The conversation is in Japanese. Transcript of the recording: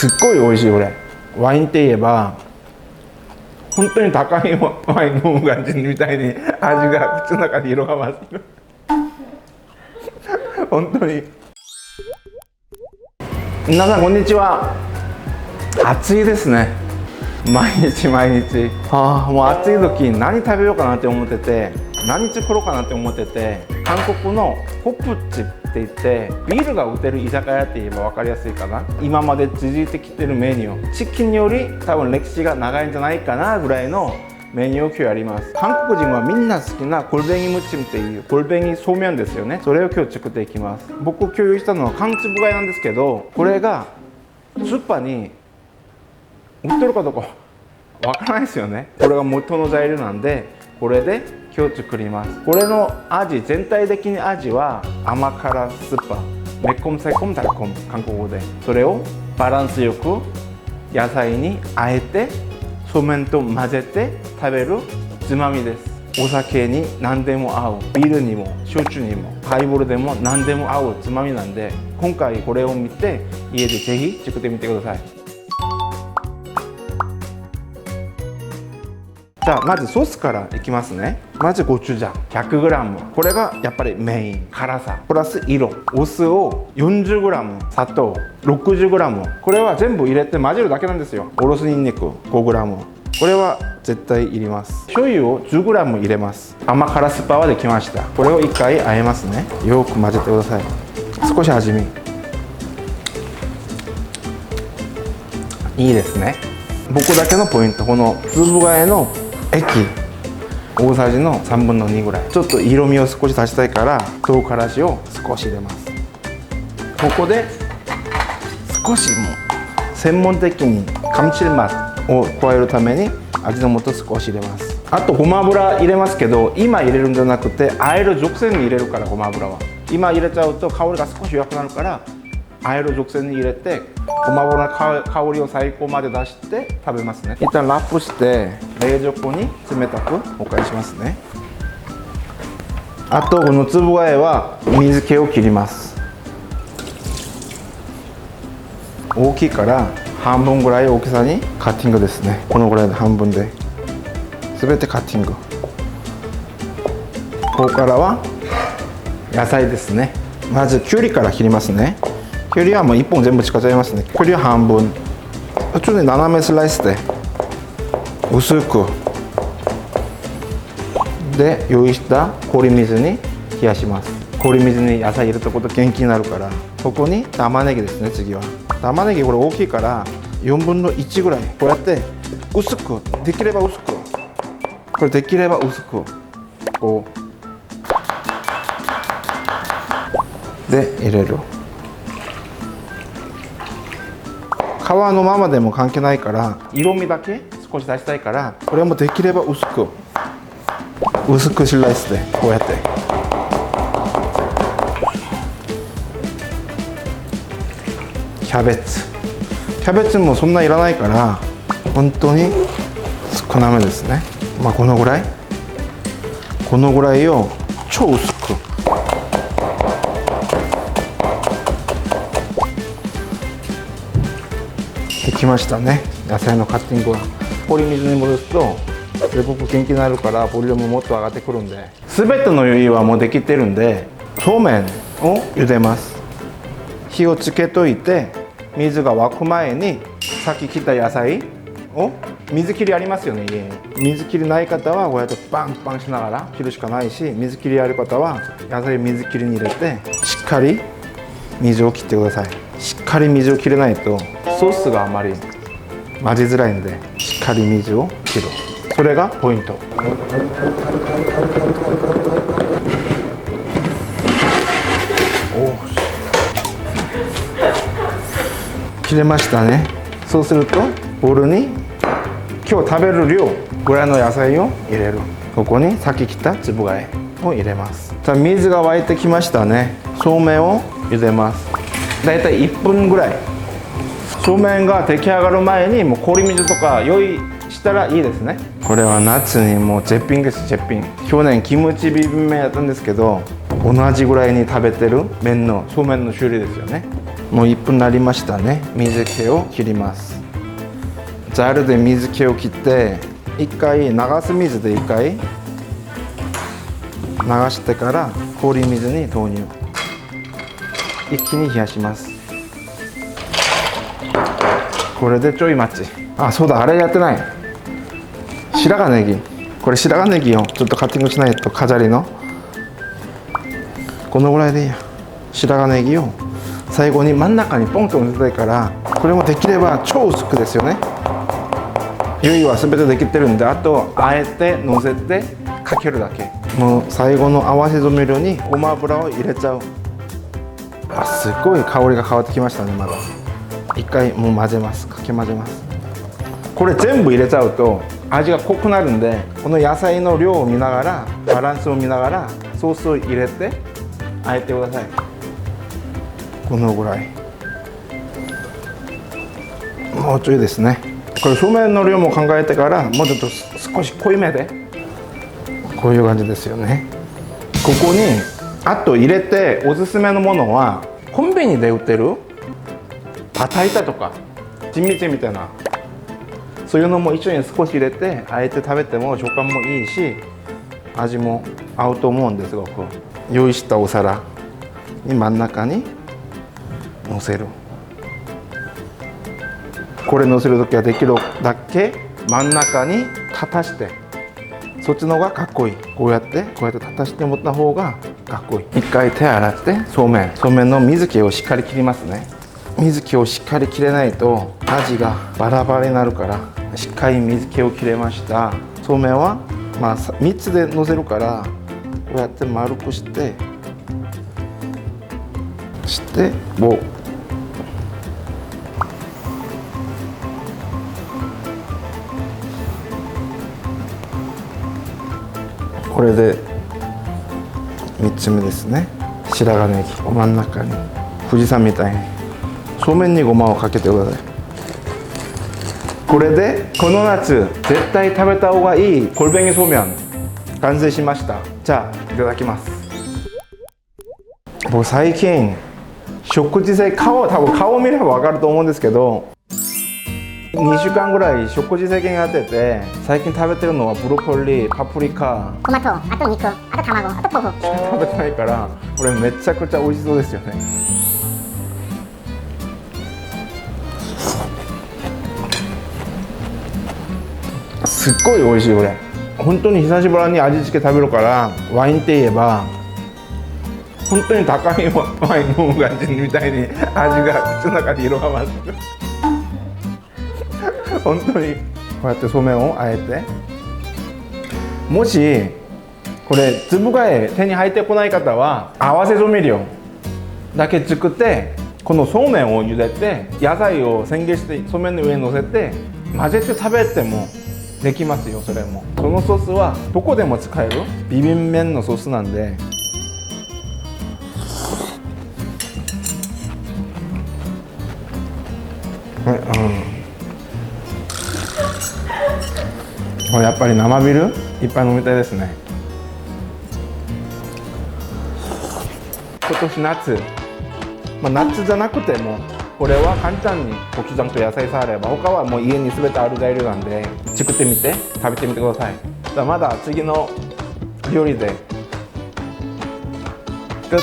すっごい美味しいこれ。ワインって言えば本当に高いワイン飲む感じみたいに味が口の中に広がます本当に。皆さんこんにちは。暑いですね。毎日毎日もう暑い時に何食べようかなって思ってて、何作ろうかなって思ってて、韓国のホップチって言ってビールが売ってる居酒屋って言えば分かりやすいかな。今まで続いてきてるメニュー、チキンより多分歴史が長いんじゃないかなぐらいのメニューを今日やります。韓国人はみんな好きな골뱅이ムチムっていう골뱅이そうめんですよね。それを今日作っていきます。僕共有したのは韓粒貝なんですけど、これがスーパーに売ってるかどうかわからないですよね。これが元の材料なんで、これで今日作ります。これの味、全体的に味は甘辛酸っぱ매콤새콤달콤、韓国語でそれをバランスよく野菜にあえてそうめんと混ぜて食べるつまみです。お酒に何でも合う、ビールにも焼酎にもハイボールでも何でも合うつまみなんで、今回これを見て家でぜひ作ってみてください。じゃあまずソースからいきますね。まずコチュジャン 100g、 これがやっぱりメイン。辛さプラス色、お酢を 40g、 砂糖 60g、 これは全部入れて混ぜるだけなんですよ。おろしにんにく 5g、 これは絶対いります。醤油を 10g 入れます。甘辛スパはできました。これを1回和えますね。よく混ぜてください。少し味見いいですね。僕だけのポイント、この粒貝の液大さじの3分の2ぐらい、ちょっと色味を少し足したいから唐辛子を少し入れます。ここで少しもう専門的に감칠맛を加えるために味の素少し入れます。あとごま油入れますけど、今入れるんじゃなくて和える直前に入れるから。ごま油は今入れちゃうと香りが少し弱くなるから、和える直前に入れてごま油の香りを最高まで出して食べますね。一旦ラップして冷蔵庫に冷たくお返しますね。あとこの粒あえは水気を切ります。大きいから半分ぐらい大きさにカッティングですね。このぐらいで半分で全てカッティング。ここからは野菜ですね。まずきゅうりから切りますね。きゅうりはもう1本全部使っちゃいますね。きゅうりは半分、ちょっと斜めスライスで薄くで用意した氷水に冷やします。氷水に野菜入れたこと元気になるから。ここに玉ねぎですね。次は玉ねぎ、これ大きいから4分の1ぐらいこうやって薄く、できれば薄く、これできれば薄くこうで入れる。皮のままでも関係ないから色味だけ少し出したいから、これもできれば薄くスライスでこうやって。キャベツもそんないらないから本当に少なめですね。まあこのぐらいを超薄く。できましたね。野菜のカッティングは氷水に戻すとすごく元気になるから、ボリュームもっと上がってくるんで、全ての余裕はもうできてるんで、そうめんを茹でます。火をつけといて水が沸く前にさっき切った野菜を、水切りありますよね家に。水切りない方はこうやってバンバンしながら切るしかないし、水切りある方は野菜水切りに入れてしっかり水を切ってください。しっかり水を切れないとソースがあまり混ぜづらいんで、しっかり水を切る。それがポイント。切れましたね。そうするとボウルに今日食べる量ぐらいの野菜を入れる。ここにさっき切った粒あえを入れます。さあ水が沸いてきましたね。そうめんを茹でます。だいたい1分ぐらい。そうめんが出来上がる前にもう氷水とか用意したらいいですね。これは夏にもう絶品です。絶品。去年キムチビビン麺やったんですけど、同じぐらいに食べてる麺のそうめんの種類ですよね。もう1分になりましたね。水気を切ります。ざるで水気を切って1回流す水で1回流してから氷水に投入。一気に冷やします。これでちょい待ち。あ、そうだ、あれやってない。白髪ネギ。これ白髪ネギをちょっとカッティングしないと、飾りのこのぐらいでいいや。白髪ネギを最後に真ん中にポンと乗せたいから、これもできれば超薄くですよね。ゆいは全てできてるんで、あとあえて乗せてかけるだけ。もう最後の合わせ調味料にごま油を入れちゃう。あ、すごい香りが変わってきましたね。まだ一回もう混ぜます。かき混ぜます。これ全部入れちゃうと味が濃くなるんで、この野菜の量を見ながら、バランスを見ながらソースを入れてあえてください。このぐらい。もうちょいですね。これそうめんの量も考えてから、もうちょっと少し濃いめで、こういう感じですよね。ここにあと入れておすすめのものは、コンビニで売ってるパタイタとかジンミチみたいな、そういうのも一緒に少し入れてあえて食べても食感もいいし、味も合うと思うんですごく。用意したお皿に真ん中にのせる。これのせるときはできるだけ真ん中に立たして、そっちの方がかっこいい。こうやって立たして持った方がかっこいい。一回手洗ってそうめんの水気をしっかり切りますね。水気をしっかり切れないと味がバラバラになるから、しっかり水気を切れました。そうめんはまあ3つでのせるから、こうやって丸くしてもうこれで3つ目ですね。白髪ネギ真ん中に富士山みたいにそうめんにごまをかけてください。これでこの夏絶対食べた方がいいコルベニそうめん完成しました。じゃあいただきます。僕最近食事制多分顔を見れば分かると思うんですけど、2週間ぐらい食事制限やってて、最近食べてるのはブロッコリー、パプリカ、トマト、あと肉、あと卵、あと豆腐。食べてないから、これめちゃくちゃ美味しそうですよね。すっごい美味しい。これ本当に久しぶりに味付け食べるから、ワインって言えば本当に高いワイン飲む感じみたいに味が口の中に広がます。本当にこうやってそうめんをあえて、もしこれ粒が手に入ってこない方は合わせ調味料だけ作って、このそうめんを茹でて野菜を千切りしてそうめんの上に乗せて混ぜて食べてもできますよ。それもそのソースはどこでも使えるビビン麺のソースなんで、これやっぱり生ビールいっぱい飲みたいですね。今年夏、夏じゃなくてもこれは簡単にコチュジャンと野菜さえあれば、他はもう家に全てある材料なんで作ってみて食べてみてください。まだ次の料理でグッ